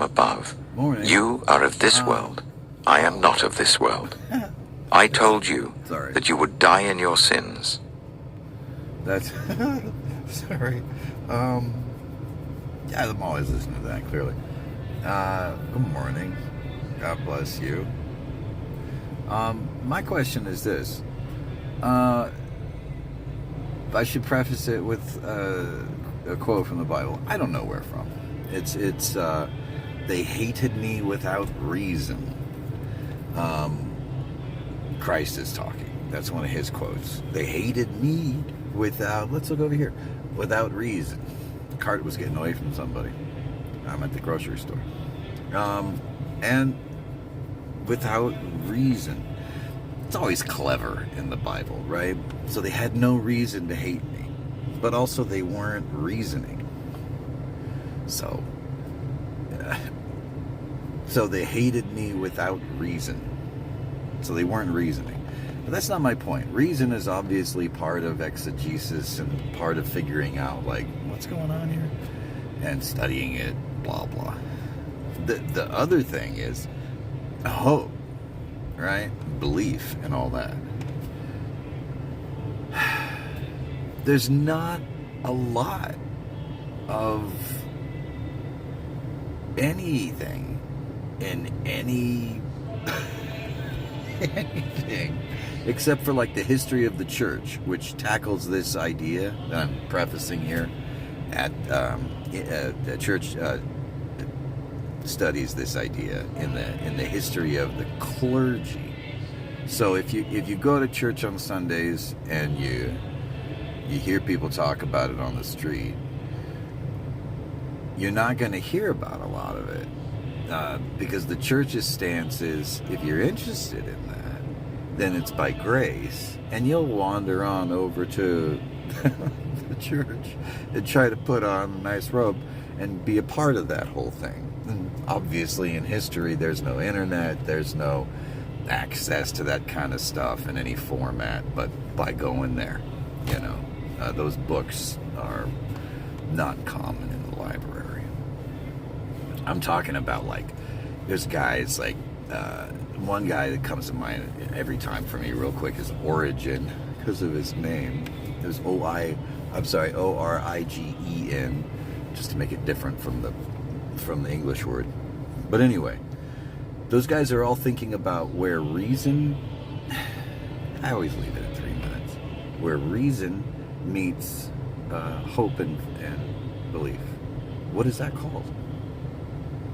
from above. Morning. You are of this world. I am not of this world. I told you that you would die in your sins. That's sorry. Yeah, I'm always listening to that, clearly. Good morning. God bless you. My question is this. I should preface it with a quote from the Bible. I don't know where from. It's they hated me without reason. Christ is talking. That's one of his quotes. They hated me without, let's look over here, without reason. The cart was getting away from somebody. I'm at the grocery store. And without reason. It's always clever in the Bible, right? So they had no reason to hate me. But also they weren't reasoning. So they hated me without reason. So they weren't reasoning. But that's not my point. Reason is obviously part of exegesis and part of figuring out, like, what's going on here? And studying it, blah, blah. The other thing is hope, right? Belief and all that. There's not a lot of anything in any anything except for like the history of the church, which tackles this idea that I'm prefacing here at the church studies this idea in the history of the clergy. So if you go to church on Sundays and you hear people talk about it on the street, you're not going to hear about a lot of it. Because the church's stance is, if you're interested in that, then it's by grace, and you'll wander on over to the church and try to put on a nice robe and be a part of that whole thing. And obviously in history there's no internet, there's no access to that kind of stuff in any format, but by going there, those books are not common in the library. I'm talking about, like, there's guys like one guy that comes to mind every time for me real quick is Origen, because of his name. There's O-R-I-G-E-N, just to make it different from the English word. But anyway, those guys are all thinking about where reason, I always leave it at 3 minutes, where reason meets hope and belief. What is that called?